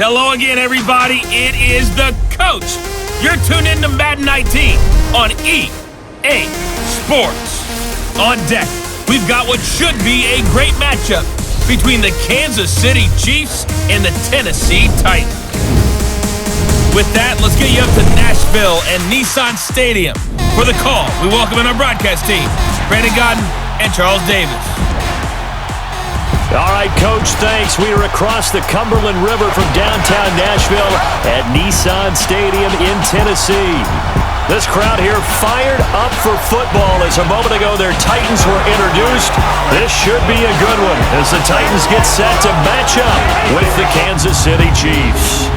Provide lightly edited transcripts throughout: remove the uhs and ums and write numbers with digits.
Hello again, everybody. It is the coach. You're tuned in to Madden 19 on EA Sports. On deck, we've got what should be a great matchup between the Kansas City Chiefs and the Tennessee Titans. With that, let's get you up to Nashville and Nissan Stadium. For the call, we welcome in our broadcast team, Brandon Godden and Charles Davis. All right, Coach, thanks. We are across the Cumberland River from downtown Nashville at Nissan Stadium in Tennessee. This crowd here fired up for football as a moment ago their Titans were introduced. This should be a good one as the Titans get set to match up with the Kansas City Chiefs.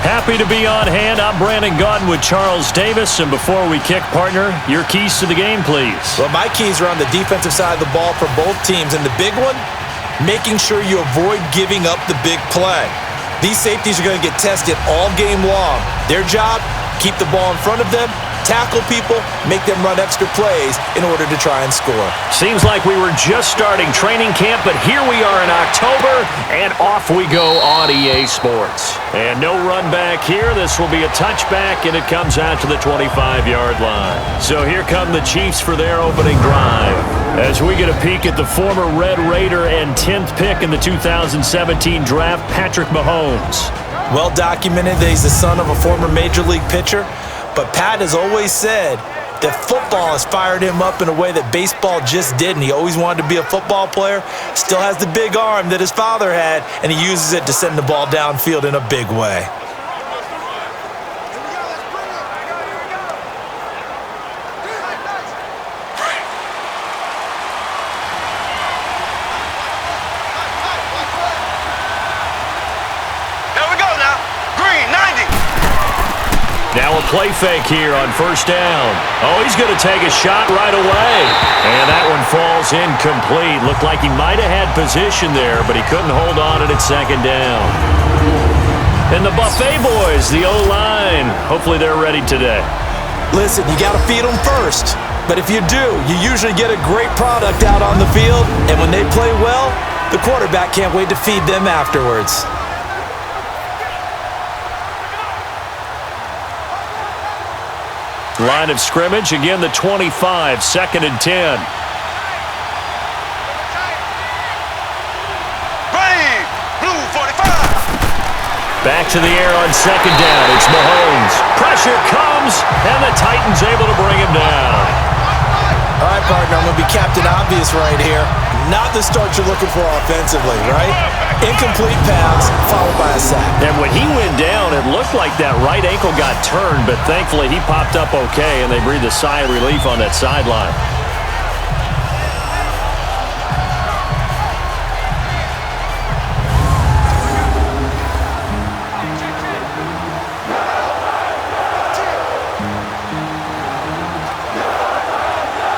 Happy to be on hand. I'm Brandon Godden with Charles Davis. And before we kick, partner, your keys to the game, please. Well, my keys are on the defensive side of the ball for both teams. And the big one, making sure you avoid giving up the big play. These safeties are going to get tested all game long. Their job, keep the ball in front of them, tackle people, make them run extra plays in order to try and score. Seems like we were just starting training camp, but here we are in October, and off we go on EA Sports. And no run back here. This will be a touchback, and it comes out to the 25-yard line. So here come the Chiefs for their opening drive. As we get a peek at the former Red Raider and 10th pick in the 2017 draft, Patrick Mahomes. Well documented that he's the son of a former Major League pitcher. But Pat has always said that football has fired him up in a way that baseball just didn't. He always wanted to be a football player, still has the big arm that his father had, and he uses it to send the ball downfield in a big way. Now a play fake here on first down. Oh, he's going to take a shot right away. And that one falls incomplete. Looked like he might have had position there, but he couldn't hold on at second down. And the Buffet boys, the O-line, hopefully they're ready today. Listen, you got to feed them first. But if you do, you usually get a great product out on the field. And when they play well, the quarterback can't wait to feed them afterwards. Line of scrimmage, again the 25, 2nd and 10. Blue 45. Back to the air on second down. It's Mahomes. Pressure comes, and the Titans able to bring him down. All right, partner, I'm going to be Captain Obvious right here. Not the start you're looking for offensively, right? Incomplete pass, followed by a sack. And when he went down, it looked like that right ankle got turned, but thankfully he popped up okay, and they breathed a sigh of relief on that sideline.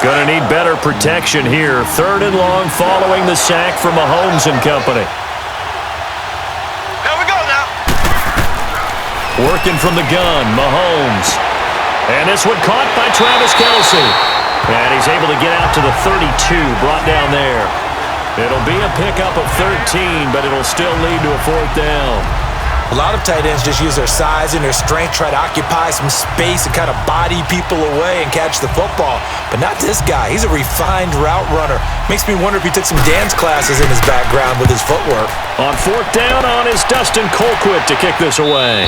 Going to need better protection here. 3rd and long following the sack from Mahomes and company. There we go now. Working from the gun, Mahomes. And this one caught by Travis Kelce. And he's able to get out to the 32, brought down there. It'll be a pickup of 13, but it'll still lead to a 4th down. A lot of tight ends just use their size and their strength, try to occupy some space and kind of body people away and catch the football. But not this guy. He's a refined route runner. Makes me wonder if he took some dance classes in his background with his footwork. On 4th down on is Dustin Colquitt to kick this away.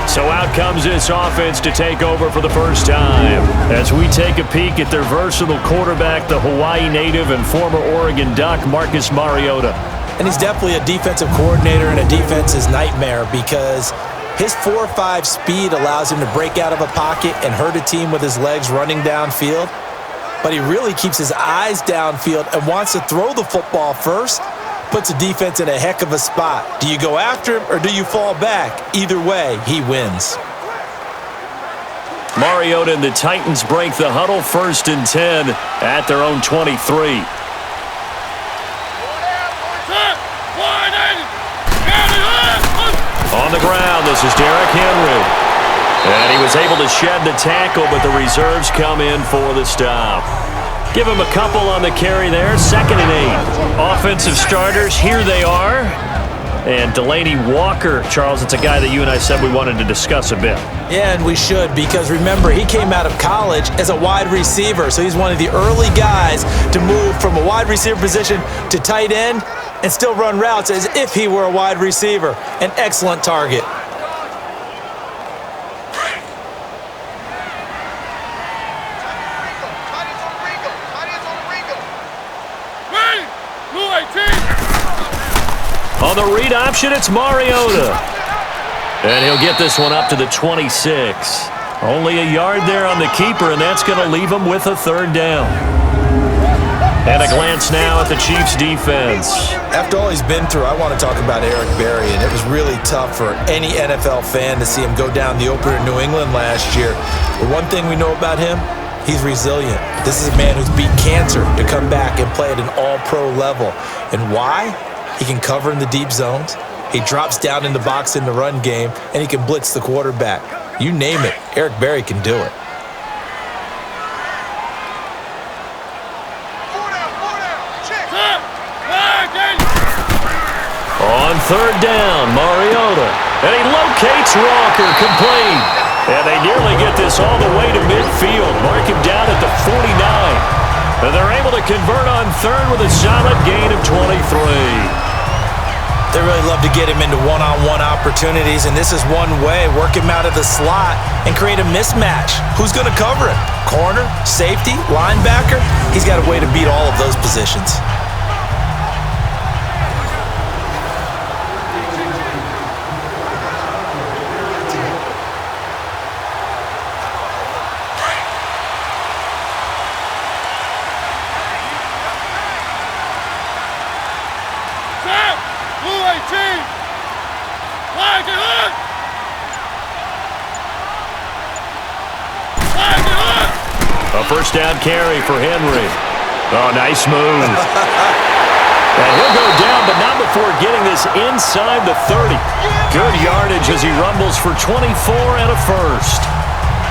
So out comes this offense to take over for the first time. As we take a peek at their versatile quarterback, the Hawaii native and former Oregon Duck, Marcus Mariota. And he's definitely a defensive coordinator and a defense's nightmare because his 4.5 speed allows him to break out of a pocket and hurt a team with his legs running downfield. But he really keeps his eyes downfield and wants to throw the football first. Puts a defense in a heck of a spot. Do you go after him or do you fall back? Either way, he wins. Mariota and the Titans break the huddle, 1st and 10 at their own 23. On the ground, this is Derrick Henry. And he was able to shed the tackle, but the reserves come in for the stop. Give him a couple on the carry there. 2nd and 8. Offensive starters, here they are. And Delaney Walker, Charles, it's a guy that you and I said we wanted to discuss a bit. Yeah, and we should, because remember, he came out of college as a wide receiver, so he's one of the early guys to move from a wide receiver position to tight end and still run routes as if he were a wide receiver. An excellent target. On the read option, it's Mariota. And he'll get this one up to the 26. Only a yard there on the keeper, and that's going to leave him with a 3rd down. And a glance now at the Chiefs' defense. After all he's been through, I want to talk about Eric Berry, and it was really tough for any NFL fan to see him go down the opener in New England last year. But one thing we know about him, he's resilient. This is a man who's beat cancer to come back and play at an all-pro level. And why? He can cover in the deep zones. He drops down in the box in the run game, and he can blitz the quarterback. You name it, Eric Berry can do it. On 3rd down, Mariota. And he locates Walker, complete. And they nearly get this all the way to midfield. Mark him down at the 49. And they're able to convert on 3rd with a solid gain of 23. They really love to get him into one-on-one opportunities, and this is one way. Work him out of the slot and create a mismatch. Who's going to cover it? Corner, safety, linebacker? He's got a way to beat all of those positions. A 1st down carry for Henry. Oh, nice move. And he'll go down, but not before getting this inside the 30. Good yardage as he rumbles for 24 and a 1st.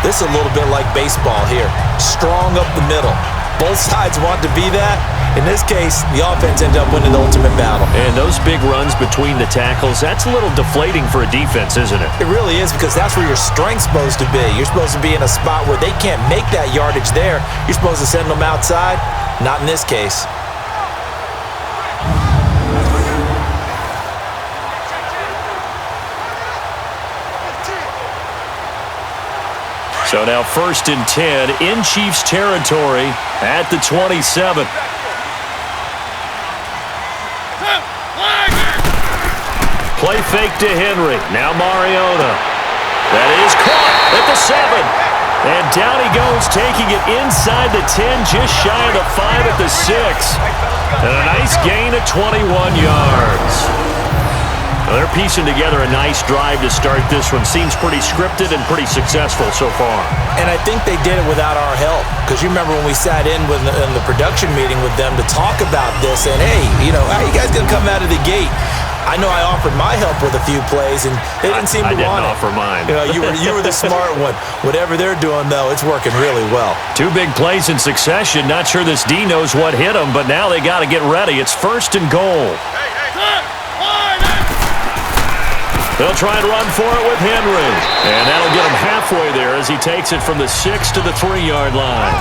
This is a little bit like baseball here. Strong up the middle. Both sides want to be that. In this case, the offense ended up winning the ultimate battle. And those big runs between the tackles, that's a little deflating for a defense, isn't it? It really is, because that's where your strength's supposed to be. You're supposed to be in a spot where they can't make that yardage there. You're supposed to send them outside. Not in this case. So now 1st and 10 in Chiefs territory at the 27. Play fake to Henry. Now Mariota. That is caught at the 7. And down he goes, taking it inside the 10, just shy of the 5 at the 6. And a nice gain of 21 yards. Well, they're piecing together a nice drive to start this one. Seems pretty scripted and pretty successful so far. And I think they did it without our help. Because you remember when we sat in the production meeting with them to talk about this, and hey, how you guys going to come out of the gate? I know I offered my help with a few plays, and they didn't seem to want it. I didn't offer mine. You were the smart one. Whatever they're doing, though, it's working really well. 2 big plays in succession. Not sure this D knows what hit him, but now they got to get ready. It's 1st and goal. They'll try and run for it with Henry. And that'll get him halfway there as he takes it from the 6 to the 3-yard line.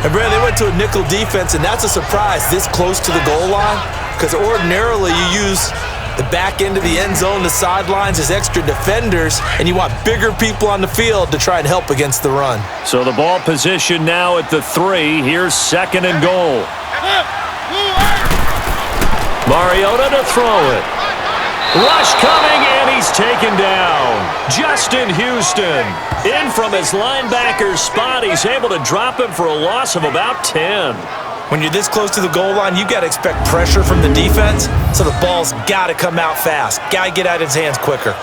And Brad, they went to a nickel defense, and that's a surprise this close to the goal line, because ordinarily you use the back end of the end zone, the sidelines as extra defenders, and you want bigger people on the field to try and help against the run. So the ball position now at the 3. Here's 2nd and goal. Mariota to throw it. Rush coming, and he's taken down. Justin Houston in from his linebacker's spot. He's able to drop him for a loss of about 10. When you're this close to the goal line, you got to expect pressure from the defense, so the ball's got to come out fast. Got to get out of his hands quicker.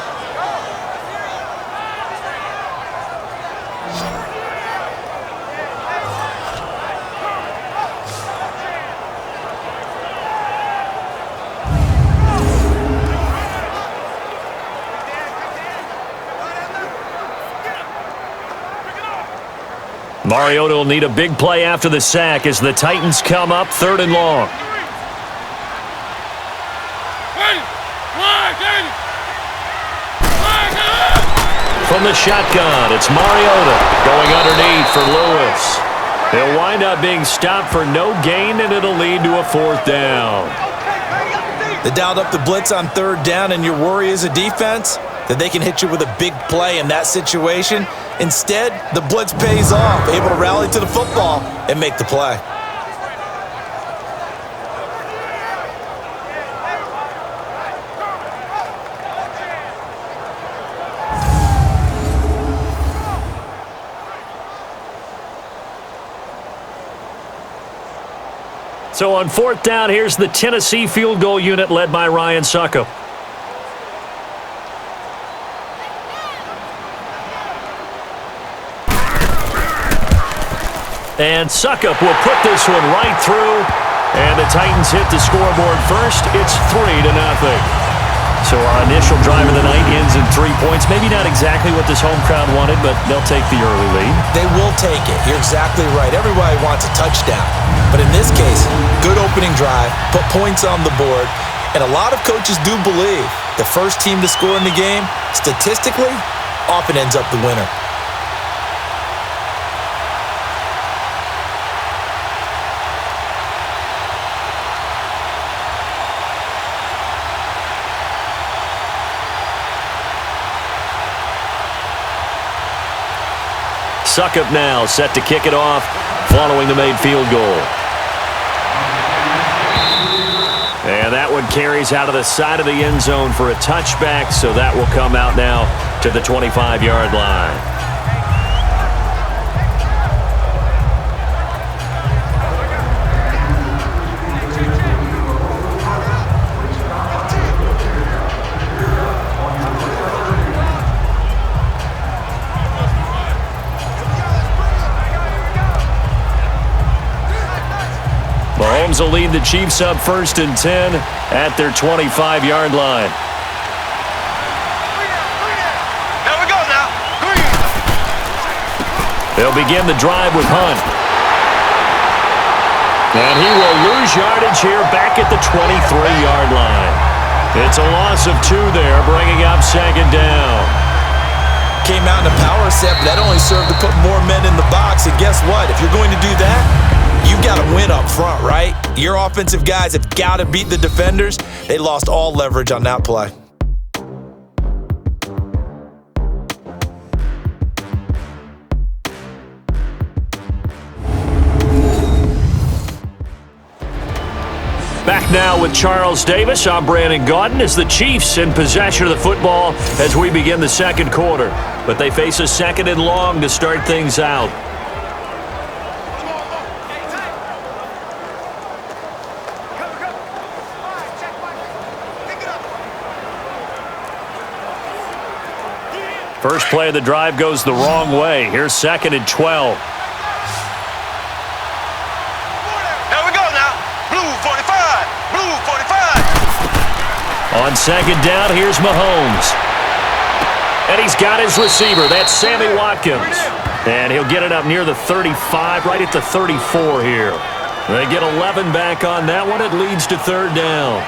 Mariota will need a big play after the sack as the Titans come up 3rd and long. From the shotgun, it's Mariota going underneath for Lewis. He'll wind up being stopped for no gain, and it'll lead to a 4th down. They dialed up the blitz on 3rd down, and your worry as a defense that they can hit you with a big play in that situation. Instead, the blitz pays off, able to rally to the football and make the play. So on 4th down, here's the Tennessee field goal unit led by Ryan Suckup. And Suckup will put this one right through, and the Titans hit the scoreboard first. It's 3-0. So our initial drive of the night ends in 3 points. Maybe not exactly what this home crowd wanted, but they'll take the early lead. They will take it. You're exactly right. Everybody wants a touchdown. But in this case, good opening drive, put points on the board, and a lot of coaches do believe the first team to score in the game, statistically, often ends up the winner. Suckup now set to kick it off following the made field goal. And that one carries out of the side of the end zone for a touchback, so that will come out now to the 25-yard line. Mahomes will lead the Chiefs up 1st and 10 at their 25-yard line. Here we go now. Green. They'll begin the drive with Hunt. And he will lose yardage here back at the 23-yard line. It's a loss of 2 there, bringing up 2nd down. Came out in a power set, but that only served to put more men in the box. And guess what? If you're going to do that, you've got to win up front, right? Your offensive guys have got to beat the defenders. They lost all leverage on that play. Back now with Charles Davis. I'm Brandon Gaudin as the Chiefs in possession of the football as we begin the 2nd quarter. But they face a 2nd and long to start things out. First play of the drive goes the wrong way. Here's 2nd and 12. Here we go now. Blue 45. Blue 45. On 2nd down, here's Mahomes. And he's got his receiver. That's Sammy Watkins. And he'll get it up near the 35, right at the 34 here. They get 11 back on that one. It leads to 3rd down.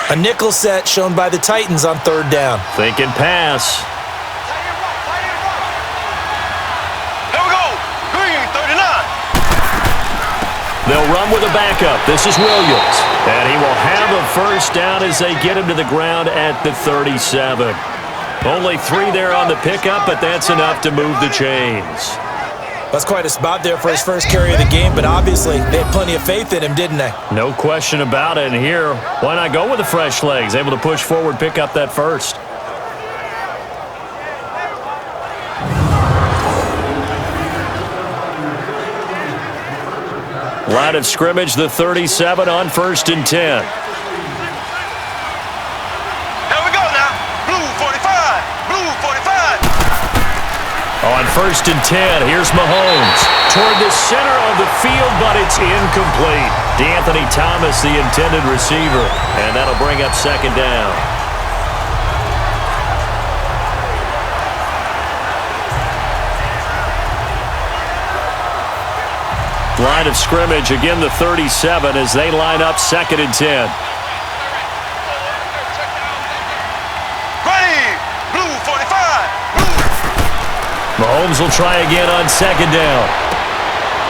A nickel set shown by the Titans on 3rd down. Thinking pass. Here we go. Green 39. They'll run with a backup. This is Williams. And he will have a 1st down as they get him to the ground at the 37. Only 3 there on the pickup, but that's enough to move the chains. That's quite a spot there for his first carry of the game, but obviously they had plenty of faith in him, didn't they? No question about it. And here, why not go with the fresh legs? Able to push forward, pick up that 1st. Line of scrimmage, the 37 on 1st and 10. Here we go now. Blue 45. Blue 45. On 1st and 10, here's Mahomes. Toward the center of the field, but it's incomplete. DeAnthony Thomas, the intended receiver, and that'll bring up 2nd down. Line of scrimmage, again the 37 as they line up 2nd and 10. Ready, blue 45, blue. Mahomes will try again on 2nd down.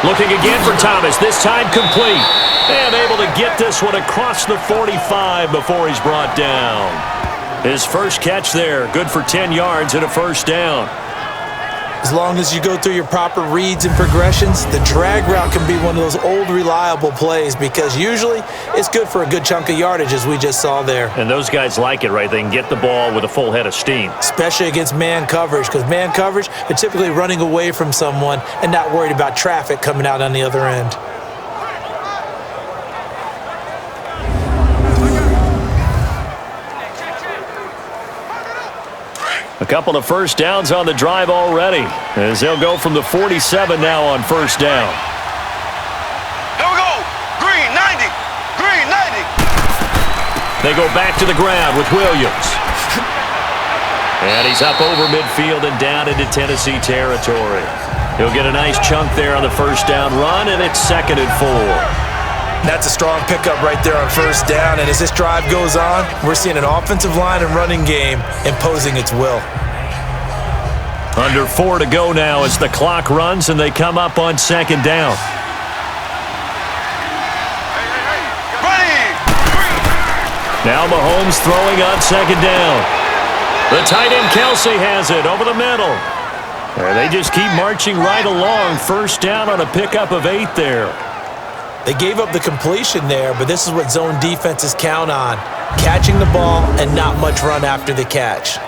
Looking again for Thomas, this time complete. And able to get this one across the 45 before he's brought down. His first catch there, good for 10 yards and a 1st down. As long as you go through your proper reads and progressions, the drag route can be one of those old reliable plays because usually it's good for a good chunk of yardage as we just saw there. And those guys like it, right? They can get the ball with a full head of steam. Especially against man coverage because man coverage, they're typically running away from someone and not worried about traffic coming out on the other end. A couple of 1st downs on the drive already as they'll go from the 47 now on 1st down. Here we go. Green 90. Green 90. They go back to the ground with Williams. And he's up over midfield and down into Tennessee territory. He'll get a nice chunk there on the 1st down run, and it's 2nd and 4. That's a strong pickup right there on 1st down, and as this drive goes on, we're seeing an offensive line and running game imposing its will. Under 4 to go now as the clock runs and they come up on 2nd down. Ready. Now Mahomes throwing on 2nd down. The tight end Kelsey has it over the middle. And they just keep marching right along. 1st down on a pickup of 8 there. They gave up the completion there, but this is what zone defenses count on. Catching the ball and not much run after the catch.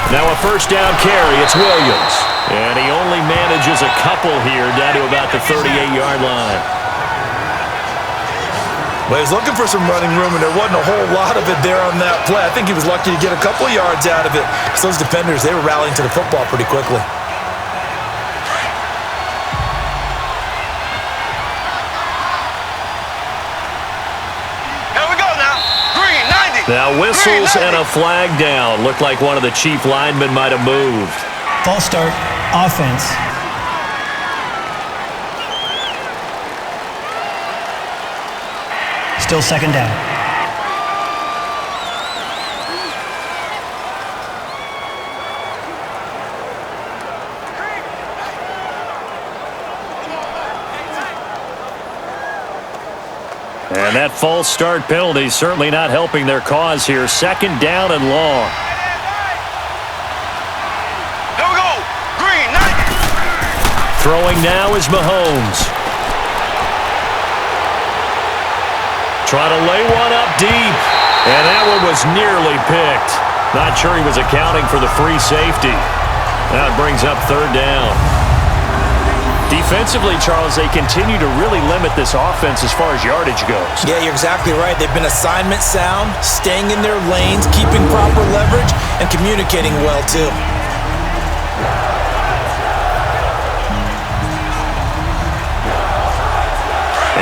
Now a 1st down carry, it's Williams. And he only manages a couple here down to about the 38-yard line. Well, he was looking for some running room, and there wasn't a whole lot of it there on that play. I think he was lucky to get a couple of yards out of it. So those defenders, they were rallying to the football pretty quickly. Now whistles and a flag down. Looked like one of the chief linemen might have moved. False start, offense. Still 2nd down. And that false start penalty certainly not helping their cause here. 2nd down and long. Here we go. Green 90. Throwing now is Mahomes. Trying to lay one up deep. And that one was nearly picked. Not sure he was accounting for the free safety. That brings up 3rd down. Defensively, Charles, they continue to really limit this offense as far as yardage goes. Yeah, you're exactly right. They've been assignment sound, staying in their lanes, keeping proper leverage, and communicating well, too.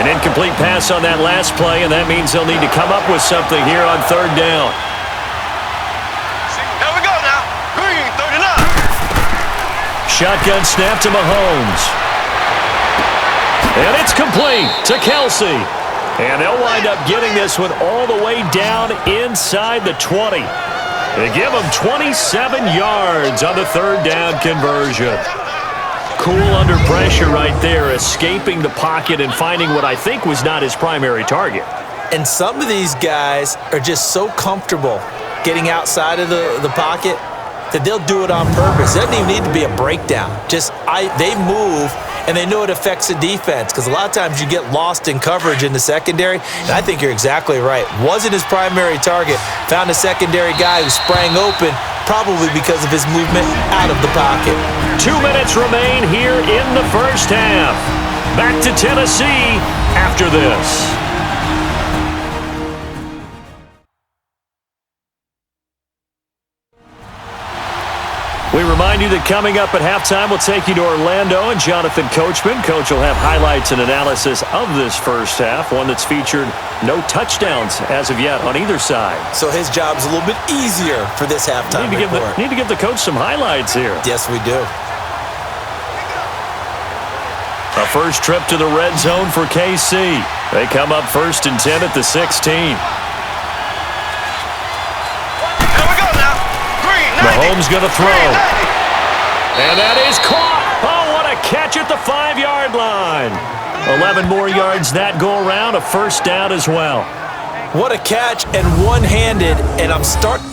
An incomplete pass on that last play, and that means they'll need to come up with something here on 3rd down. Here we go now. Green 39. Shotgun snap to Mahomes. And it's complete to Kelsey. And they'll wind up getting this one all the way down inside the 20. They give him 27 yards on the 3rd down conversion. Cool under pressure right there, escaping the pocket and finding what I think was not his primary target. And some of these guys are just so comfortable getting outside of the pocket that they'll do it on purpose. It doesn't even need to be a breakdown. Just they move and they know it affects the defense because a lot of times you get lost in coverage in the secondary, and I think you're exactly right. Wasn't his primary target. Found a secondary guy who sprang open, probably because of his movement out of the pocket. 2 minutes remain here in the first half. Back to Tennessee after this. We remind you that coming up at halftime, we'll take you to Orlando and Jonathan Coachman. Coach will have highlights and analysis of this first half, one that's featured no touchdowns as of yet on either side. So his job's a little bit easier for this halftime report. Need to give the coach some highlights here. Yes, we do. A first trip to the red zone for KC. They come up 1st and 10 at the 16. Mahomes going to throw. And that is caught. Oh, what a catch at the 5-yard line. 11 more yards that go around. A first down as well. What a catch, and one-handed, and I'm starting.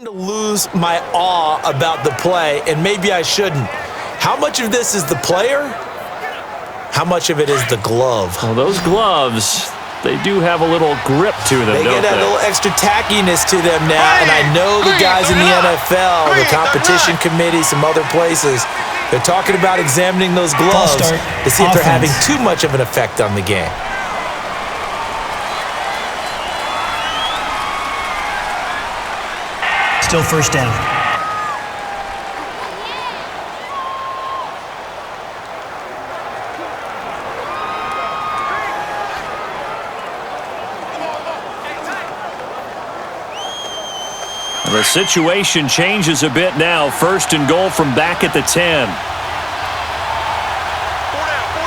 To lose my awe about the play, and maybe I shouldn't. How much of this is the player? How much of it is the glove? Well, those gloves, they do have a little grip to them, They don't get a little extra tackiness to them now, and I know the guys in the NFL, the competition committee, some other places, they're talking about examining those gloves to see if they're having too much of an effect on the game. Still first down. The situation changes a bit now. 1st and goal from back at the 10. 4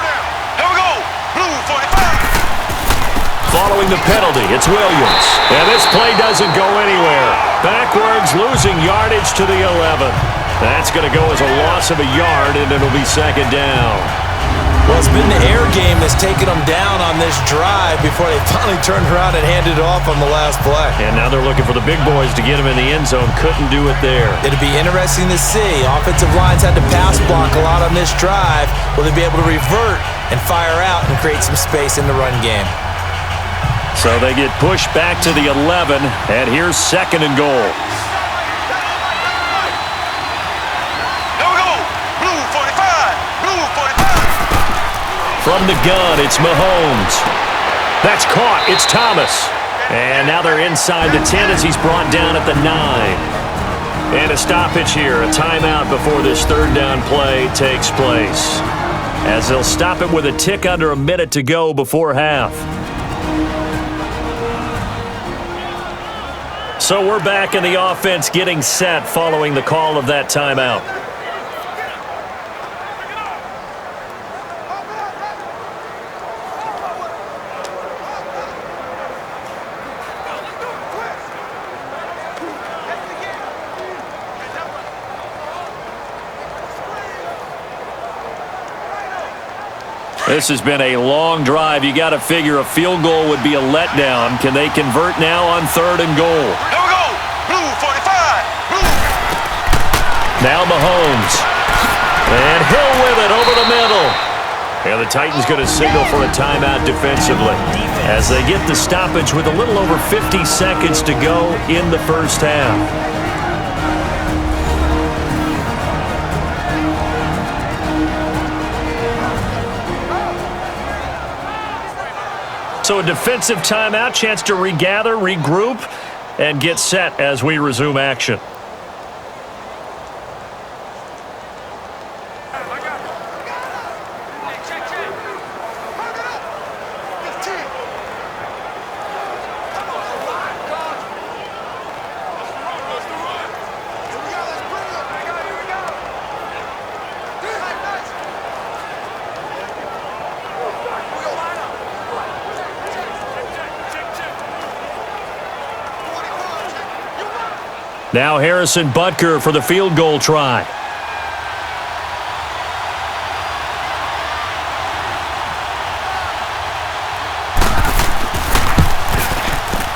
down. Here we go. Blue 45. Following the penalty, it's Williams. And this play doesn't go anywhere. Backwards, losing yardage to the 11. That's going to go as a loss of a yard, and it'll be 2nd down. Well, it's been the air game that's taken them down on this drive before they finally turned around and handed it off on the last play. And now they're looking for the big boys to get him in the end zone. Couldn't do it there. It'll be interesting to see. Offensive lines had to pass block a lot on this drive. Will they be able to revert and fire out and create some space in the run game? So they get pushed back to the 11, and here's 2nd and goal. Here we go. Blue 45. Blue 45. From the gun, it's Mahomes. That's caught. It's Thomas. And now they're inside the 10 as he's brought down at the 9. And a stoppage here, a timeout before this 3rd down play takes place, as they'll stop it with a tick under a minute to go before half. So we're back in the offense getting set following the call of that timeout. This has been a long drive. You got to figure a field goal would be a letdown. Can they convert now on 3rd and goal? Here we go. Blue 45. Blue. Now Mahomes. And Hill with it over the middle. And the Titans going to signal for a timeout defensively as they get the stoppage with a little over 50 seconds to go in the first half. So a defensive timeout, chance to regather, regroup, and get set as we resume action. Now Harrison Butker for the field goal try.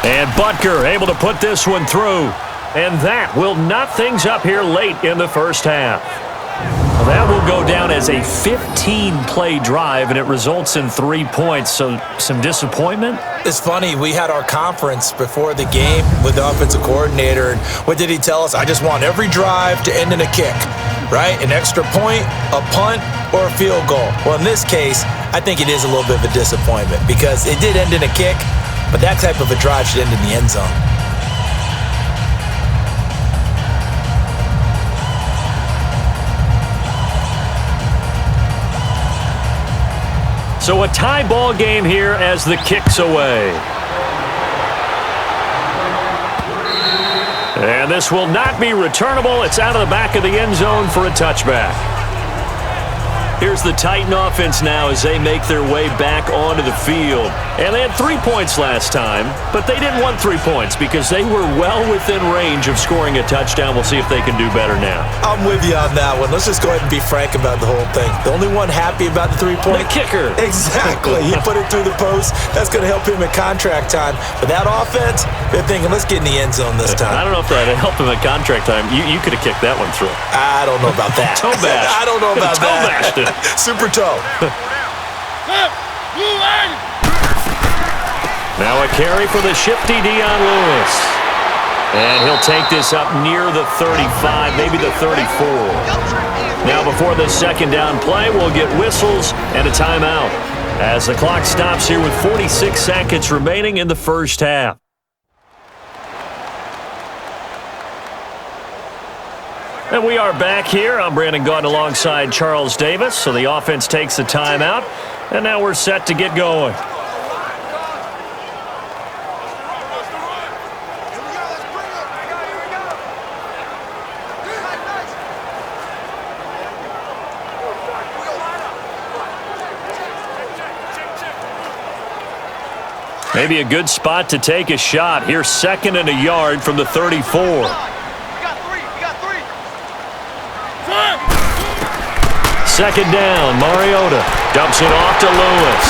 And Butker able to put this one through. And that will knot things up here late in the first half. Well, that will go down as a 15-play drive, and it results in 3 points. So some disappointment? It's funny, we had our conference before the game with the offensive coordinator, and what did he tell us? I just want every drive to end in a kick, right? An extra point, a punt, or a field goal. Well, in this case, I think it is a little bit of a disappointment because it did end in a kick, but that type of a drive should end in the end zone. So a tie ball game here as the kick's away. And this will not be returnable. It's out of the back of the end zone for a touchback. Here's the Titan offense now as they make their way back onto the field. And they had 3 points last time, but they didn't want 3 points because they were well within range of scoring a touchdown. We'll see if they can do better now. I'm with you on that one. Let's just go ahead and be frank about the whole thing. The only one happy about the 3-point? The kicker. Exactly. He put it through the post. That's going to help him at contract time. But that offense, they're thinking, let's get in the end zone this time. I don't know if that helped him at contract time. You could have kicked that one through. I don't know about that. Toe bash. I don't know about toe that. Bashed it. Super toe. Now a carry for the shifty Dion Lewis. And he'll take this up near the 35, maybe the 34. Now before the second down play, we'll get whistles and a timeout as the clock stops here with 46 seconds remaining in the first half. And we are back here. I'm Brandon Gaunt alongside Charles Davis. So the offense takes a timeout, and now we're set to get going. Maybe a good spot to take a shot. Here's 2nd and a yard from the 34. Second down, Mariota dumps it off to Lewis.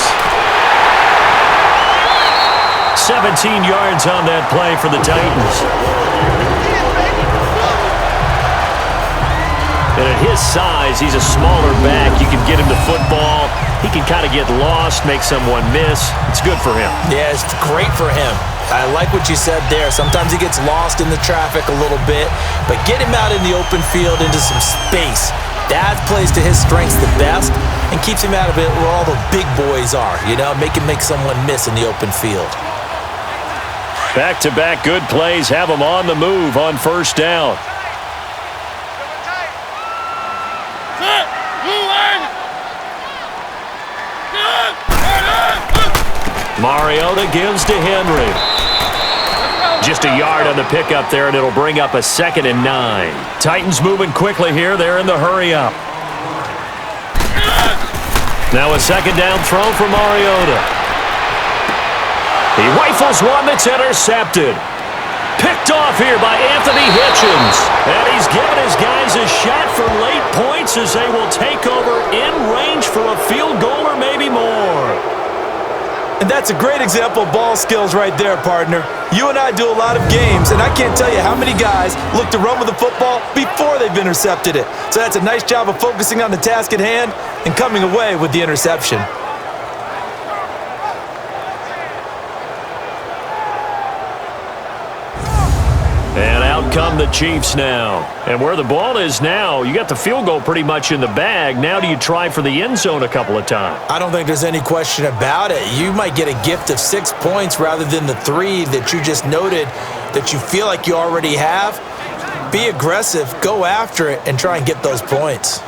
17 yards on that play for the Titans. And at his size, he's a smaller back. You can get him the football. He can kind of get lost, make someone miss. It's good for him. Yeah, it's great for him. I like what you said there. Sometimes he gets lost in the traffic a little bit, but get him out in the open field into some space. That plays to his strengths the best and keeps him out of it where all the big boys are, you know, make someone miss in the open field. Back-to-back good plays have him on the move on first down. Mariota gives to Henry. Just a yard on the pickup there, and it'll bring up a 2nd and 9. Titans moving quickly here. They're in the hurry-up. Now a second down throw for Mariota. He rifles one that's intercepted. Picked off here by Anthony Hitchens. And he's given his guys a shot for late points as they will take over in range for a field goal or maybe more. And that's a great example of ball skills right there, partner. You and I do a lot of games, and I can't tell you how many guys look to run with the football before they've intercepted it. So that's a nice job of focusing on the task at hand and coming away with the interception. And out come the Chiefs now. And where the ball is now, you got the field goal pretty much in the bag. Now do you try for the end zone a couple of times? I don't think there's any question about it. You might get a gift of 6 points rather than the 3 that you just noted that you feel like you already have. Be aggressive, go after it, and try and get those points.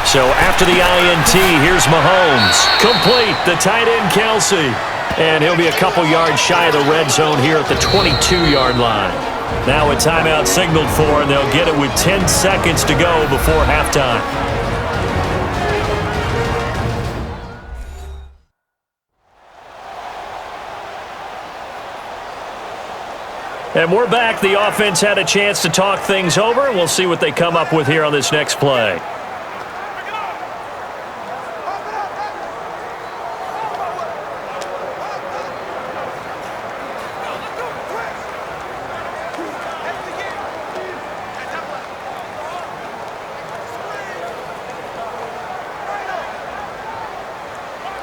So after the INT, here's Mahomes. Complete, the tight end, Kelsey. And he'll be a couple yards shy of the red zone here at the 22-yard line. Now a timeout signaled for, and they'll get it with 10 seconds to go before halftime. And we're back. The offense had a chance to talk things over, and we'll see what they come up with here on this next play.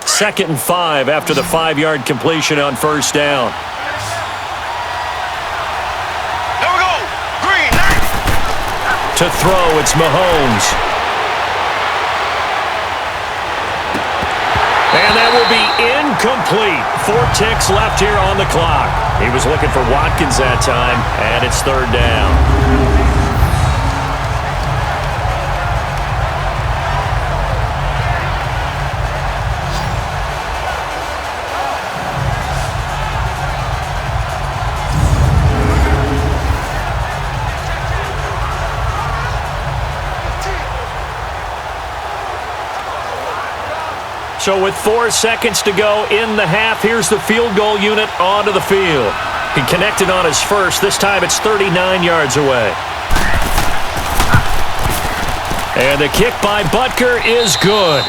Second and 5 after the 5-yard completion on first down. There we go. Green. To throw, it's Mahomes. And that will be incomplete. 4 ticks left here on the clock. He was looking for Watkins that time, and it's third down. So with 4 seconds to go in the half, here's the field goal unit onto the field. He connected on his first. This time it's 39 yards away. And the kick by Butker is good.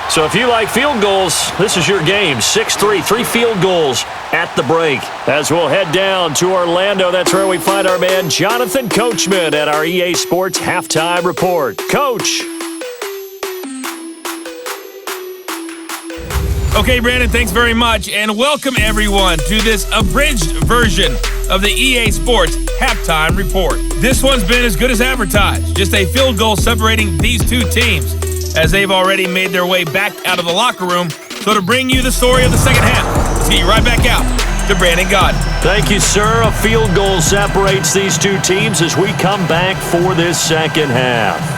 So if you like field goals, this is your game. 6-3, 3 field goals at the break. As we'll head down to Orlando, that's where we find our man Jonathan Coachman at our EA Sports Halftime Report. Coach. Okay, Brandon, thanks very much, and welcome everyone to this abridged version of the EA Sports Halftime Report. This one's been as good as advertised, just a field goal separating these two teams as they've already made their way back out of the locker room. So to bring you the story of the second half, let's get you right back out to Brandon Godden. Thank you, sir. A field goal separates these two teams as we come back for this second half.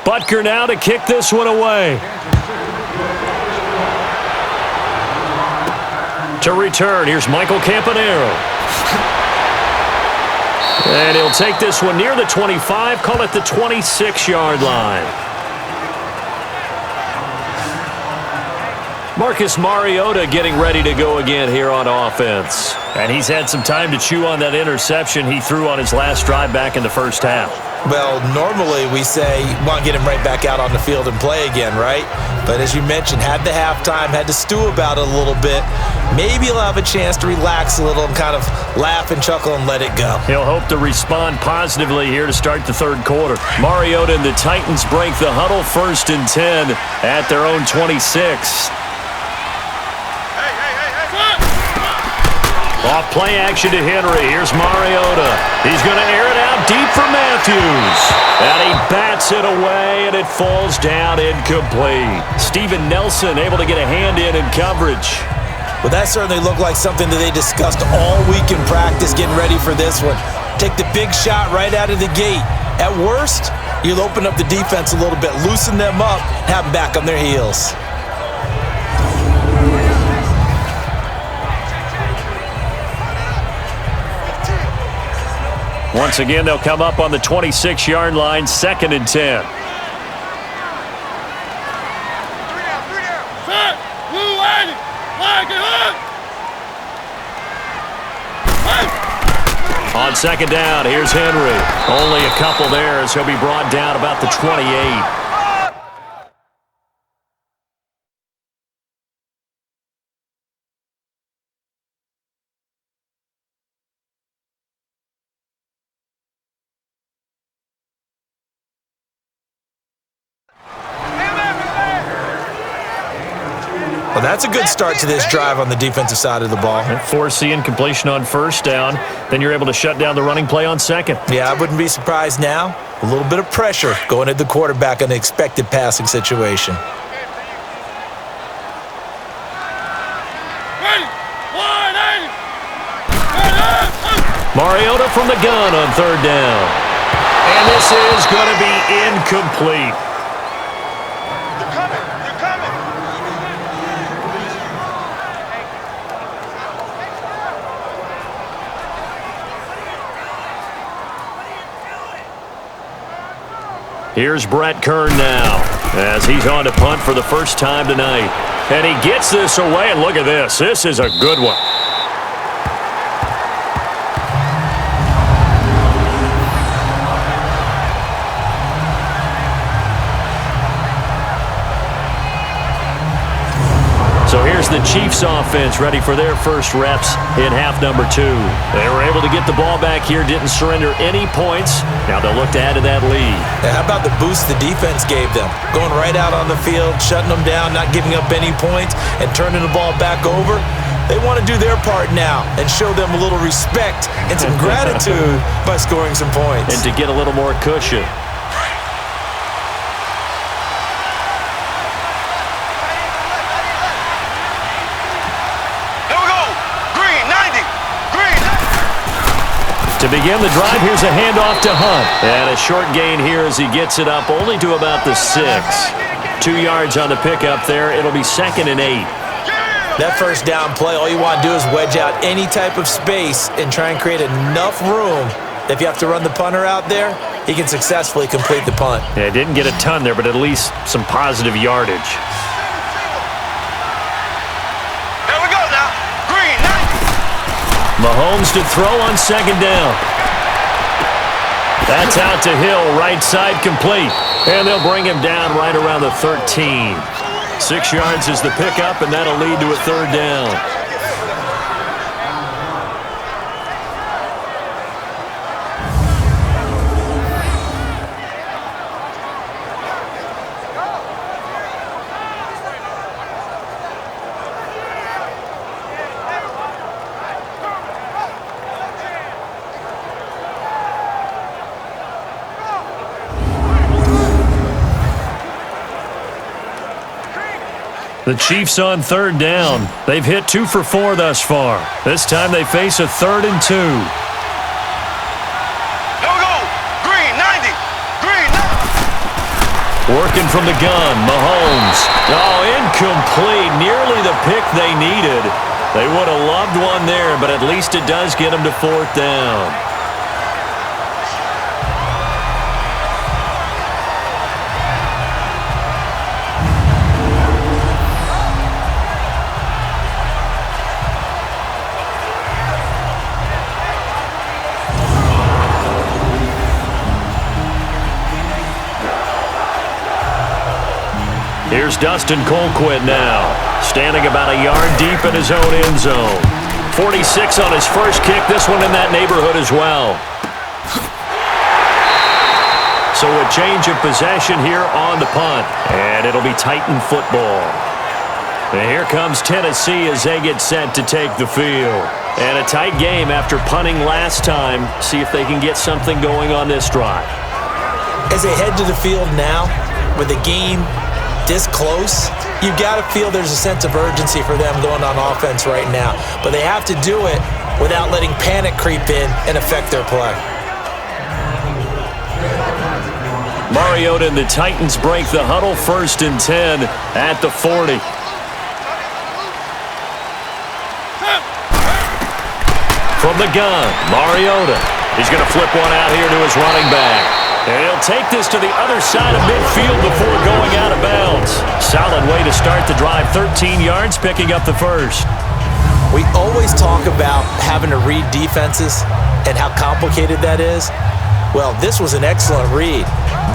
Butker now to kick this one away. To return, here's Michael Campanero. And he'll take this one near the 25, call it the 26-yard line. Marcus Mariota getting ready to go again here on offense. And he's had some time to chew on that interception he threw on his last drive back in the first half. Well, normally we say, want to get him right back out on the field and play again, right? But as you mentioned, had the halftime, had to stew about it a little bit. Maybe he'll have a chance to relax a little and kind of laugh and chuckle and let it go. He'll hope to respond positively here to start the third quarter. Mariota and the Titans break the huddle, 1st and 10 at their own 26. Off play action to Henry. Here's Mariota. He's going to air it out deep for Matthews. And he bats it away, and it falls down incomplete. Steven Nelson able to get a hand in coverage. Well, that certainly looked like something that they discussed all week in practice getting ready for this one. Take the big shot right out of the gate. At worst, you'll open up the defense a little bit, loosen them up, have them back on their heels. Once again, they'll come up on the 26-yard line, 2nd and 10. On 2nd down, here's Henry. Only a couple there as he'll be brought down about the 28. Well, that's a good start to this drive on the defensive side of the ball. Force the incompletion on 1st down. Then you're able to shut down the running play on 2nd. Yeah, I wouldn't be surprised now. A little bit of pressure going at the quarterback in an expected passing situation. Mariota from the gun on 3rd down. And this is going to be incomplete. Here's Brett Kern now as he's on to punt for the first time tonight. And he gets this away, and look at this. This is a good one. So here's the Chiefs offense ready for their first reps in half number 2. They were able to get the ball back here, didn't surrender any points. Now they'll look to add to that lead. Yeah, how about the boost the defense gave them? Going right out on the field, shutting them down, not giving up any points, and turning the ball back over. They want to do their part now and show them a little respect and some gratitude by scoring some points. And to get a little more cushion. To begin the drive, here's a handoff to Hunt. And a short gain here as he gets it up only to about the 6. 2 yards on the pickup there. It'll be 2nd and 8. That first down play, all you want to do is wedge out any type of space and try and create enough room. If you have to run the punter out there, he can successfully complete the punt. Yeah, didn't get a ton there, but at least some positive yardage. Mahomes to throw on 2nd down. That's out to Hill, right side complete. And they'll bring him down right around the 13. 6 yards is the pickup, and that'll lead to a 3rd down. The Chiefs on 3rd down. They've hit 2 for 4 thus far. This time they face a 3rd and 2. Green, 90. Green, 90. Working from the gun, Mahomes. Oh, incomplete. Nearly the pick they needed. They would have loved one there, but at least it does get them to 4th down. Here's Dustin Colquitt now, standing about a yard deep in his own end zone. 46 on his first kick, this one in that neighborhood as well. So a change of possession here on the punt, and it'll be Titan football. And here comes Tennessee as they get set to take the field. And a tight game after punting last time. See if they can get something going on this drive. As they head to the field now, with the game this close, you got to feel there's a sense of urgency for them going on offense right now. But they have to do it without letting panic creep in and affect their play. Mariota and the Titans break the huddle, 1st and 10 at the 40. From the gun, Mariota. He's going to flip one out here to his running back. And he'll take this to the other side of midfield before going out of bounds. Solid way to start the drive. 13 yards, picking up the first. We always talk about having to read defenses and how complicated that is. Well, this was an excellent read.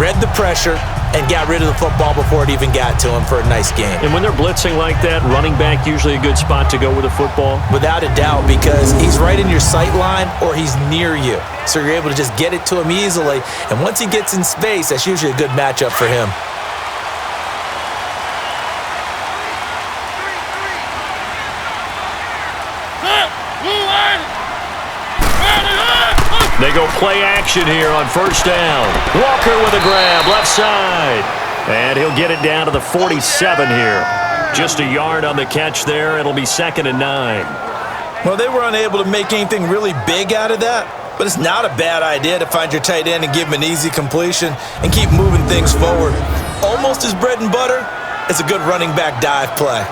Read the pressure and got rid of the football before it even got to him for a nice game. And when they're blitzing like that, running back usually a good spot to go with the football? Without a doubt, because he's right in your sight line or he's near you. So you're able to just get it to him easily. And once he gets in space, that's usually a good matchup for him. They go play action here on first down. Walker with a grab, left side. And he'll get it down to the 47 here. Just a yard on the catch there. It'll be 2nd and 9. Well, they were unable to make anything really big out of that, but it's not a bad idea to find your tight end and give him an easy completion and keep moving things forward. Almost his bread and butter is a good running back dive play.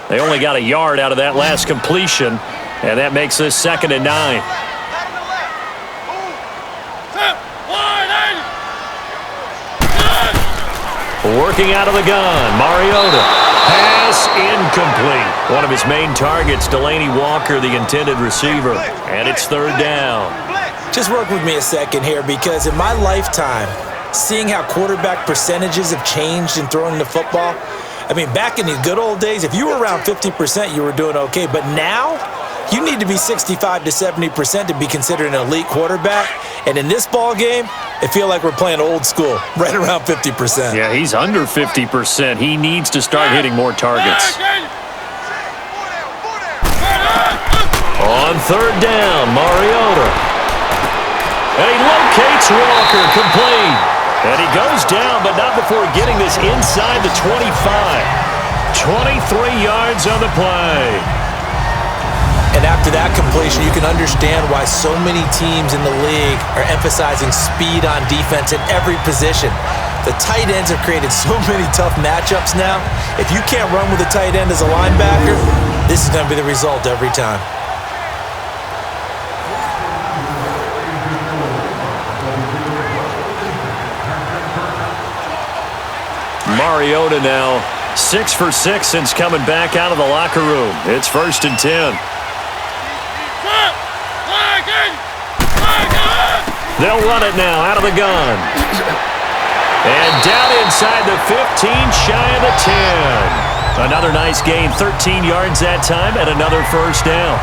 They only got a yard out of that last completion, and that makes this 2nd and 9. Working out of the gun, Mariota. Pass incomplete. One of his main targets, Delaney Walker, the intended receiver. And it's 3rd down. Just work with me a second here, because in my lifetime, seeing how quarterback percentages have changed in throwing the football, I mean, back in the good old days, if you were around 50%, you were doing okay. But now, you need to be 65 to 70% to be considered an elite quarterback. And in this ball game, it feels like we're playing old school, right around 50%. Yeah, he's under 50%. He needs to start hitting more targets. On 3rd down, Mariota. And he locates Walker, complete. And he goes down, but not before getting this inside the 25. 23 yards on the play. And after that completion, you can understand why so many teams in the league are emphasizing speed on defense at every position. The tight ends have created so many tough matchups now. If you can't run with a tight end as a linebacker, this is going to be the result every time. Mariota now 6 for 6 since coming back out of the locker room. It's 1st and 10. They'll run it now out of the gun. And down inside the 15, shy of the 10. Another nice gain, 13 yards that time, and another 1st down.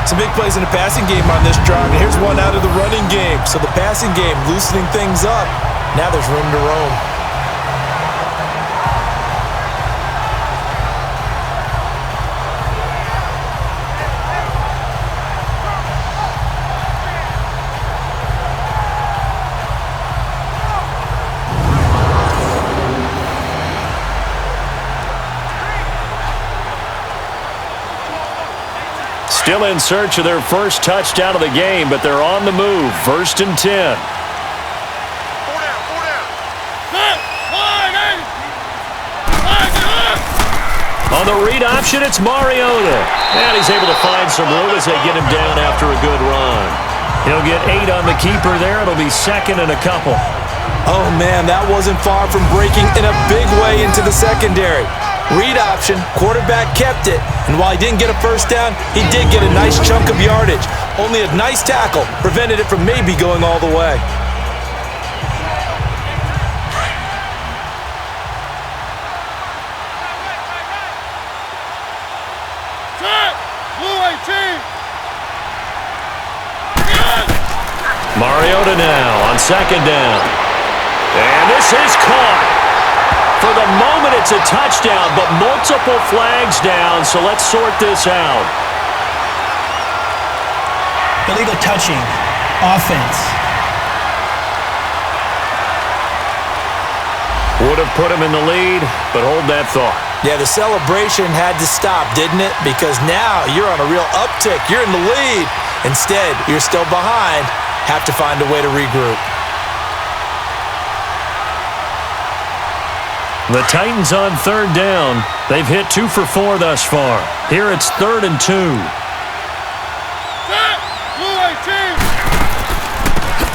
Some big plays in the passing game on this drive, and here's one out of the running game. So the passing game loosening things up. Now there's room to roam. Still in search of their first touchdown of the game, but they're on the move. 1st and 10. On the read option, it's Mariota. And he's able to find some room as they get him down after a good run. He'll get 8 on the keeper there. It'll be 2nd and a couple. Oh, man, that wasn't far from breaking in a big way into the secondary. Read option, quarterback kept it, and while he didn't get a first down, he did get a nice chunk of yardage. Only a nice tackle prevented it from maybe going all the way. Mariota now on 2nd down. And this is caught. For the moment, it's a touchdown, but multiple flags down, so let's sort this out. Illegal touching. Offense. Would have put him in the lead, but hold that thought. Yeah, the celebration had to stop, didn't it? Because now you're on a real uptick. You're in the lead. Instead, you're still behind, have to find a way to regroup. The Titans on third down. They've hit 2 for 4 thus far. Here it's 3rd and 2.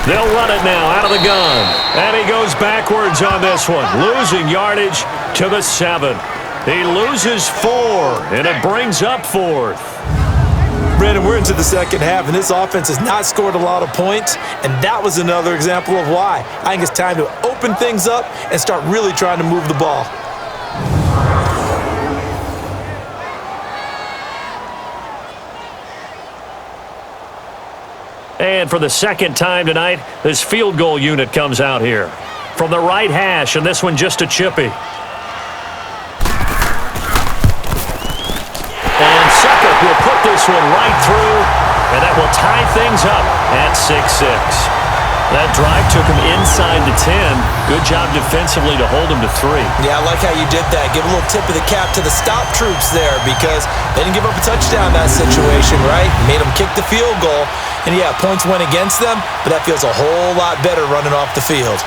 They'll run it now out of the gun. And he goes backwards on this one, losing yardage to the 7. He loses 4, and it brings up 4th. Brandon, we're into the second half, and this offense has not scored a lot of points, and that was another example of why. I think it's time to open things up and start really trying to move the ball. And for the second time tonight, this field goal unit comes out here. From the right hash, and this one just a chippy. And Suckup will put this one right through, and that will tie things up at 6-6. That drive took him inside the 10. Good job defensively to hold him to 3. Yeah, I like how you did that. Give a little tip of the cap to the stop troops there because they didn't give up a touchdown in that situation, right? Made them kick the field goal. And yeah, points went against them, but that feels a whole lot better running off the field.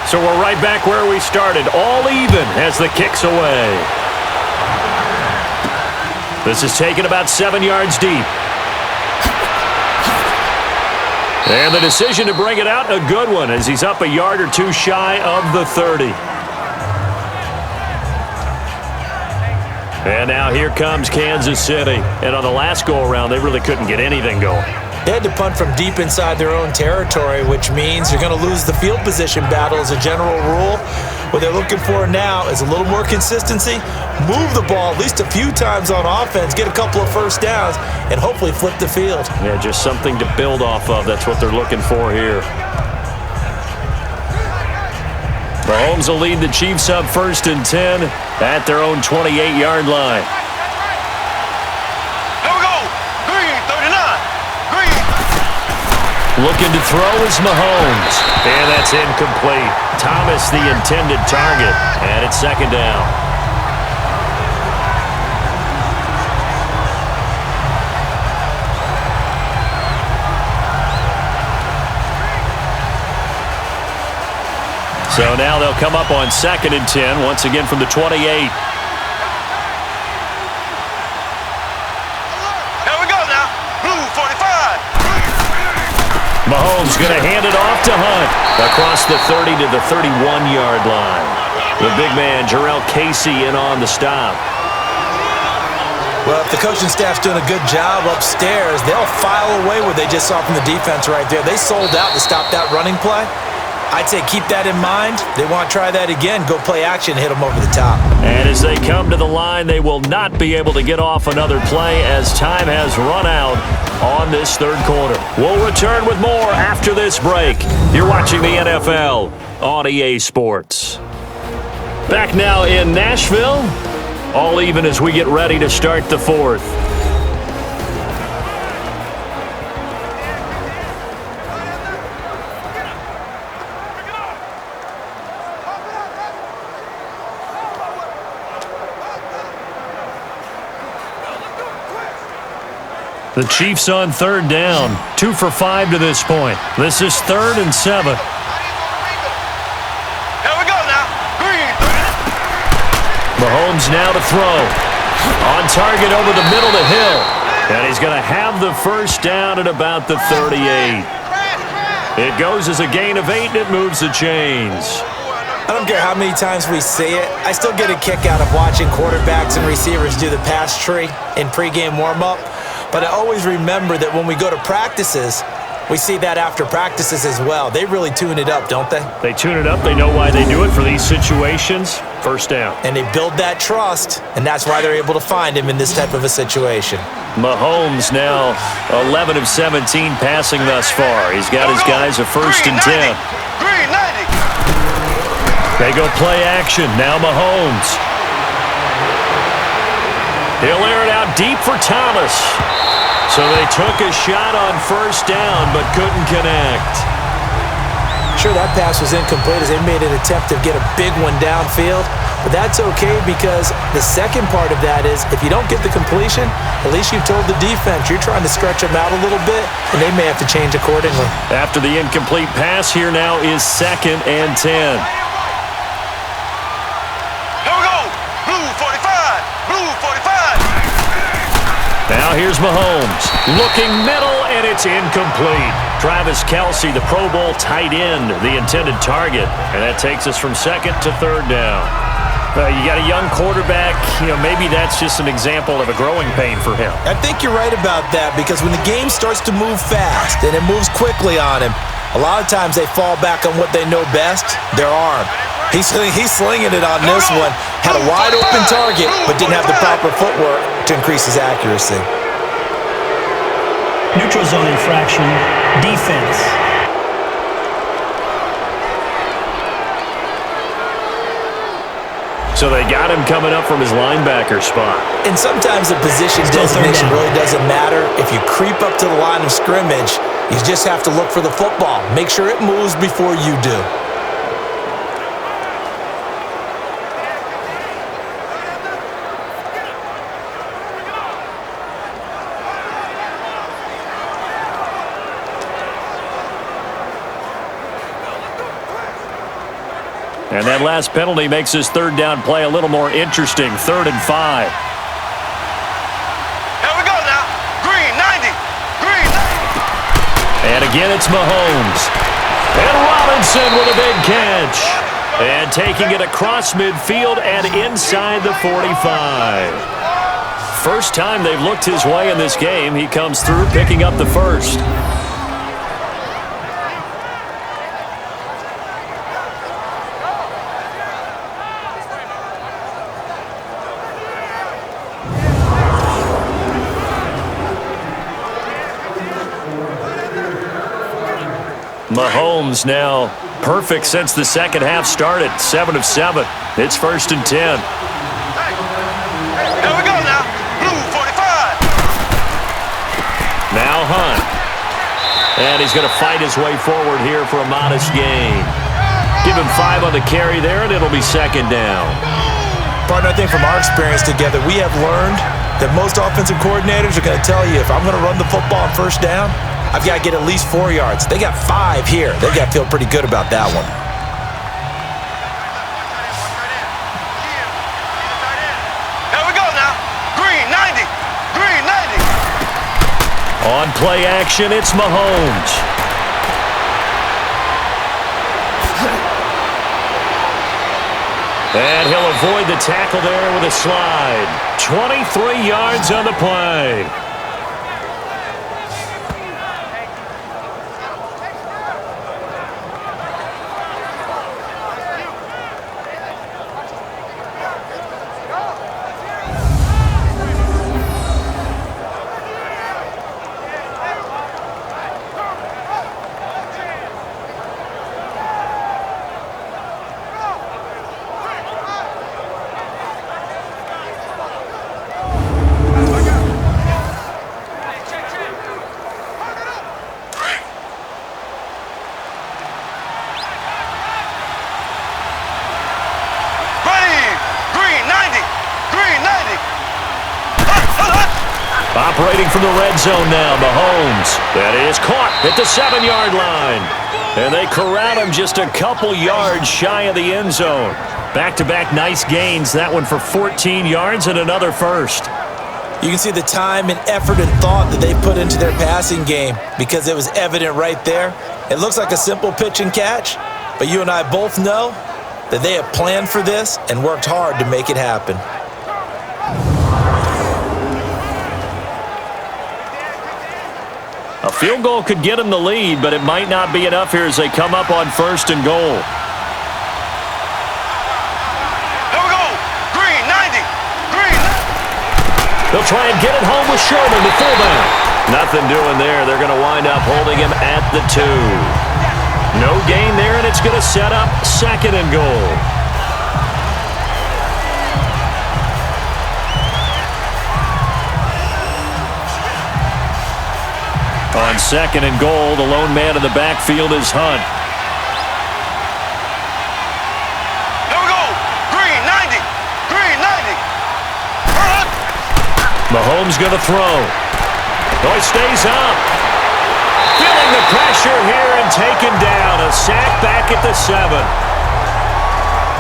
So we're right back where we started, all even as the kick's away. This is taken about 7 yards deep. And the decision to bring it out, a good one, as he's up a yard or 2 shy of the 30. And now here comes Kansas City. And on the last go-around, they really couldn't get anything going. They had to punt from deep inside their own territory, which means you're going to lose the field position battle as a general rule. What they're looking for now is a little more consistency, move the ball at least a few times on offense, get a couple of first downs, and hopefully flip the field. Yeah, just something to build off of. That's what they're looking for here. Mahomes will lead the Chiefs up 1st and 10 at their own 28-yard line. Looking to throw is Mahomes. And that's incomplete. Thomas the intended target. And it's 2nd down. So now they'll come up on 2nd and 10, once again from the 28. Mahomes going to hand it off to Hunt across the 30 to the 31-yard line. The big man, Jarrell Casey, in on the stop. Well, if the coaching staff's doing a good job upstairs, they'll file away what they just saw from the defense right there. They sold out to stop that running play. I'd say keep that in mind. They want to try that again. Go play action, hit them over the top. And as they come to the line, they will not be able to get off another play as time has run out on this 3rd quarter. We'll return with more after this break. You're watching the NFL on EA Sports. Back now in Nashville, all even as we get ready to start the 4th. The Chiefs on 3rd down, 2 for 5 to this point. This is 3rd and 7. Here we go now. Green. Mahomes now to throw. On target over the middle to Hill. And he's going to have the 1st down at about the 38. It goes as a gain of 8, and it moves the chains. I don't care how many times we see it. I still get a kick out of watching quarterbacks and receivers do the pass tree in pregame warm-up. But I always remember that when we go to practices, we see that after practices as well. They really tune it up, don't they? They tune it up. They know why they do it for these situations. 1st down. And they build that trust, and that's why they're able to find him in this type of a situation. Mahomes now 11 of 17 passing thus far. He's got his guys a 1st and 10. Green 90. They go play action. Now Mahomes. He'll air it out deep for Thomas. So they took a shot on first down, but couldn't connect. Sure, that pass was incomplete as they made an attempt to get a big one downfield. But that's okay because the second part of that is if you don't get the completion, at least you've told the defense you're trying to stretch them out a little bit, and they may have to change accordingly. After the incomplete pass, here now is 2nd and 10. Here we go. Blue 45. Blue 45. Now here's Mahomes. Looking middle, and it's incomplete. Travis Kelce, the Pro Bowl tight end, the intended target. And that takes us from 2nd to 3rd down. You got a young quarterback. Maybe that's just an example of a growing pain for him. I think you're right about that because when the game starts to move fast and it moves quickly on him, a lot of times they fall back on what they know best, their arm. He's slinging it on this one. Had a wide open target, but didn't have the proper footwork to increase his accuracy. Neutral zone infraction, defense. So they got him coming up from his linebacker spot. And sometimes the position designation really doesn't matter. If you creep up to the line of scrimmage, you just have to look for the football. Make sure it moves before you do. And that last penalty makes his 3rd down play a little more interesting. 3rd and 5. Here we go now. Green 90. Green 90. And again, it's Mahomes. And Robinson with a big catch. And taking it across midfield and inside the 45. First time they've looked his way in this game. He comes through picking up the first. Mahomes now perfect since the second half started. 7 of 7. It's 1st and 10. Here we go now. Blue 45. Now Hunt. And he's going to fight his way forward here for a modest gain. Give him 5 on the carry there, and it'll be 2nd down. Partner, I think from our experience together, we have learned that most offensive coordinators are going to tell you, if I'm going to run the football on first down, I've got to get at least 4 yards. They got 5 here. They got to feel pretty good about that one. Here we go now. Green 90. Green 90. On play action, it's Mahomes. And he'll avoid the tackle there with a slide. 23 yards on the play. Operating from the red zone now, Mahomes. That is caught at the 7-yard line. And they corral him just a couple yards shy of the end zone. Back-to-back nice gains. That one for 14 yards and another first. You can see the time and effort and thought that they put into their passing game because it was evident right there. It looks like a simple pitch and catch, but you and I both know that they have planned for this and worked hard to make it happen. A field goal could get them the lead, but it might not be enough here as they come up on 1st and goal. Here we go. Green 90. Green 90. They'll try and get it home with Sherman, the fullback. Nothing doing there. They're going to wind up holding him at the 2. No gain there, and it's going to set up 2nd and goal. On second and goal, the lone man in the backfield is Hunt. Here we go. Green, 90. Green, 90. Run. Mahomes going to throw. Oh, he stays up. Feeling the pressure here and taken down. A sack back at the 7.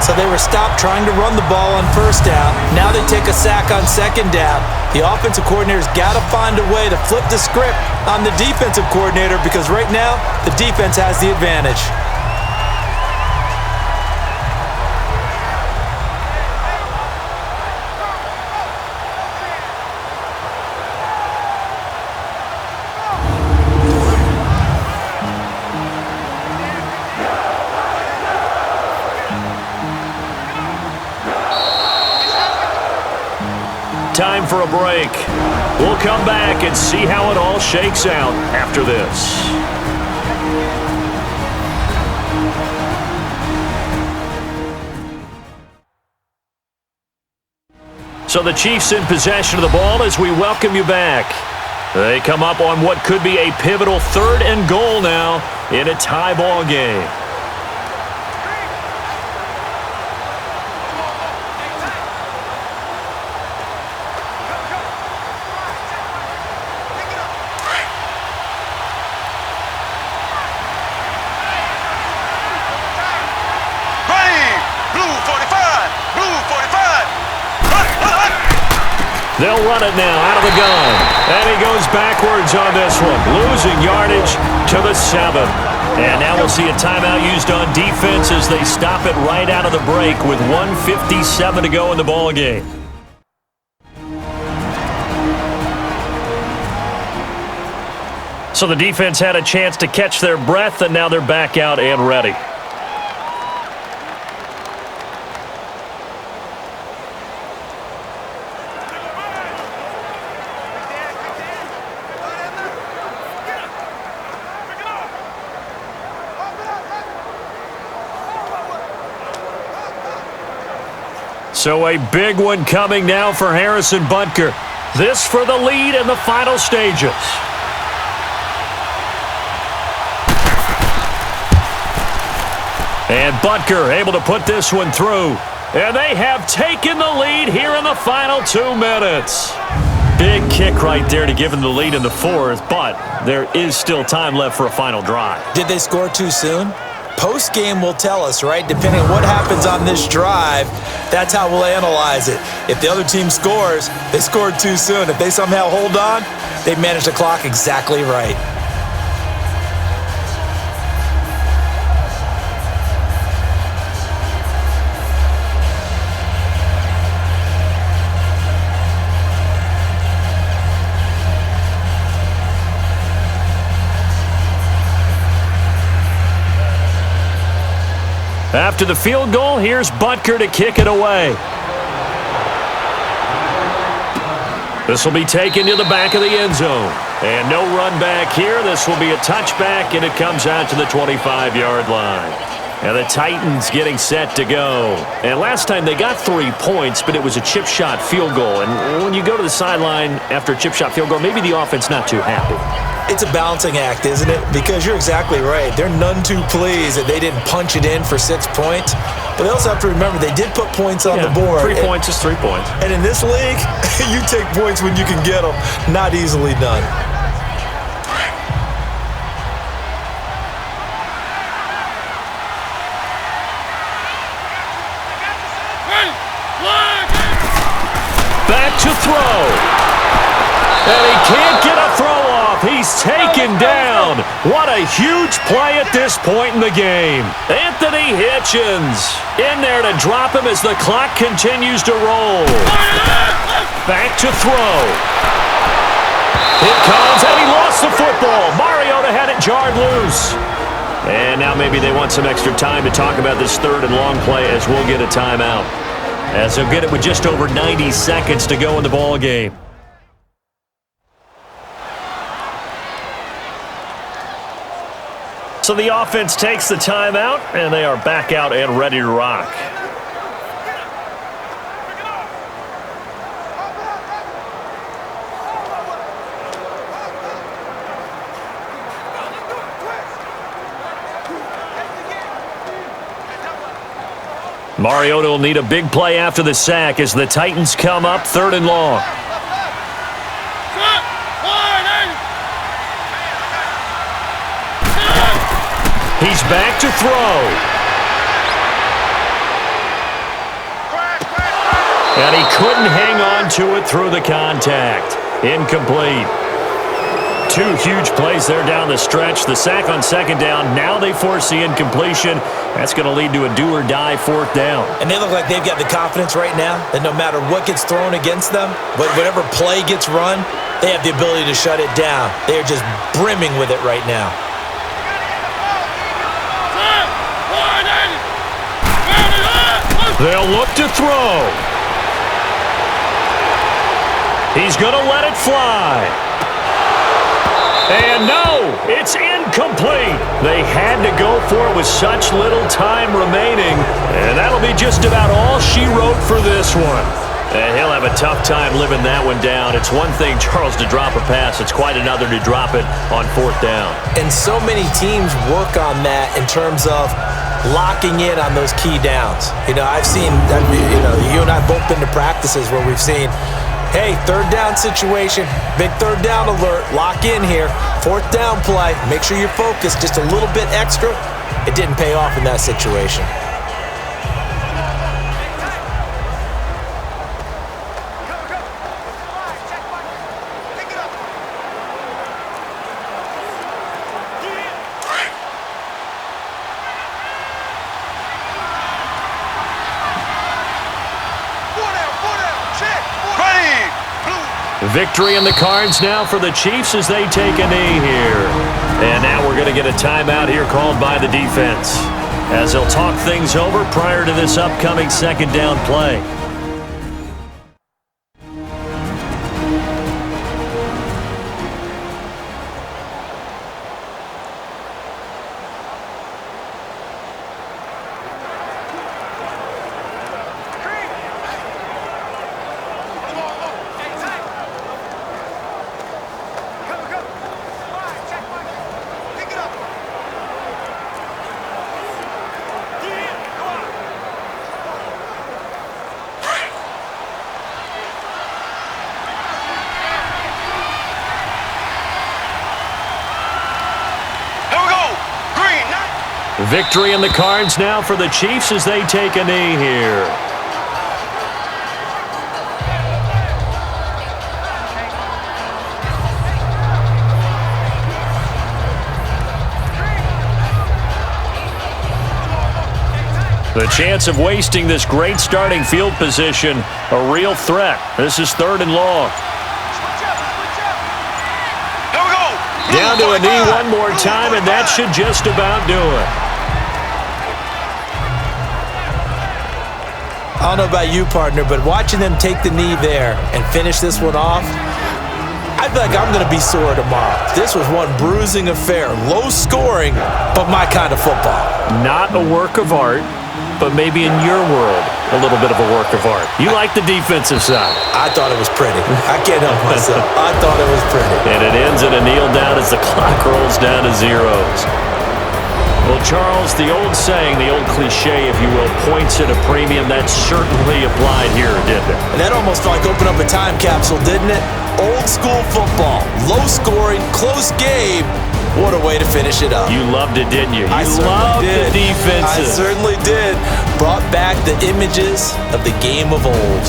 So they were stopped trying to run the ball on first down. Now they take a sack on second down. The offensive coordinator's got to find a way to flip the script on the defensive coordinator because right now the defense has the advantage. Time for a break. We'll come back and see how it all shakes out after this. So the Chiefs in possession of the ball as we welcome you back. They come up on what could be a pivotal 3rd and goal now in a tie ball game. They'll run it now out of the gun. And he goes backwards on this one. Losing yardage to the 7. And now we'll see a timeout used on defense as they stop it right out of the break with 1:57 to go in the ball game. So the defense had a chance to catch their breath, and now they're back out and ready. So a big one coming now for Harrison Butker. This for the lead in the final stages. And Butker able to put this one through. And they have taken the lead here in the final 2 minutes. Big kick right there to give them the lead in the 4th, but there is still time left for a final drive. Did they score too soon? Post-game will tell us, right? Depending on what happens on this drive, that's how we'll analyze it. If the other team scores, they scored too soon. If they somehow hold on, they managed the clock exactly right. After the field goal, here's Butker to kick it away. This will be taken to the back of the end zone. And no run back here. This will be a touchback, and it comes out to the 25-yard line. And the Titans getting set to go. And last time they got 3 points, but it was a chip shot field goal. And when you go to the sideline after a chip shot field goal, maybe the offense not too happy. It's a balancing act, isn't it? Because you're exactly right. They're none too pleased that they didn't punch it in for 6 points. But they also have to remember they did put points on the board. 3 points is 3 points. And in this league, you take points when you can get them. Not easily done. Back to throw. And he can't get a throw off. He's taken down. What a huge play at this point in the game. Anthony Hitchens in there to drop him as the clock continues to roll. Back to throw. It comes, and he lost the football. Mariota had it jarred loose. And now maybe they want some extra time to talk about this 3rd and long play as we'll get a timeout. As they'll get it with just over 90 seconds to go in the ball game. So the offense takes the timeout, and they are back out and ready to rock. Mariota will need a big play after the sack as the Titans come up 3rd and long. He's back to throw. And he couldn't hang on to it through the contact. Incomplete. 2 huge plays there down the stretch. The sack on 2nd down. Now they force the incompletion. That's going to lead to a do-or-die 4th down. And they look like they've got the confidence right now that no matter what gets thrown against them, whatever play gets run, they have the ability to shut it down. They are just brimming with it right now. They'll look to throw. He's going to let it fly. And no, it's incomplete. They had to go for it with such little time remaining. And that'll be just about all she wrote for this one. And he'll have a tough time living that one down. It's one thing, Charles, to drop a pass. It's quite another to drop it on 4th down. And so many teams work on that in terms of locking in on those key downs. I've seen, you and I both been to practices where we've seen, hey, 3rd down situation, big 3rd down alert, lock in here, 4th down play, make sure you're focused just a little bit extra. It didn't pay off in that situation. Victory in the cards now for the Chiefs as they take a knee here. And now we're going to get a timeout here called by the defense as they'll talk things over prior to this upcoming 2nd down play. Victory in the cards now for the Chiefs as they take a knee here. The chance of wasting this great starting field position, a real threat. This is 3rd and long. Down to a knee one more time, and that should just about do it. I don't know about you, partner, but watching them take the knee there and finish this one off, I feel like I'm going to be sore tomorrow. This was one bruising affair. Low scoring, but my kind of football. Not a work of art, but maybe in your world, a little bit of a work of art. You like the defensive side. I thought it was pretty. I can't help myself. I thought it was pretty. And it ends in a kneel down as the clock rolls down to zeros. Well, Charles, the old saying, the old cliche, if you will, points at a premium, that certainly applied here, didn't it? And that almost felt like opened up a time capsule, didn't it? Old school football, low scoring, close game. What a way to finish it up. You loved it, didn't you? I You loved did. the defenses. I certainly did. Brought back the images of the game of old.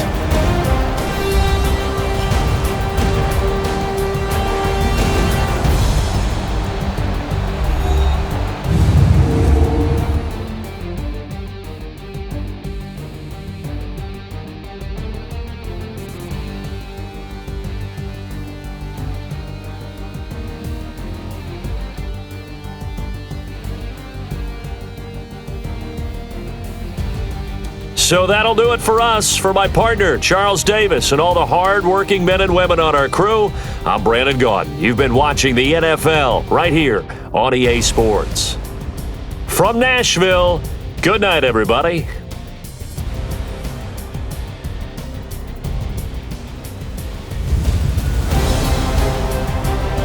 So that'll do it for us. For my partner, Charles Davis, and all the hard-working men and women on our crew, I'm Brandon Gaudin. You've been watching the NFL right here on EA Sports. From Nashville, good night, everybody.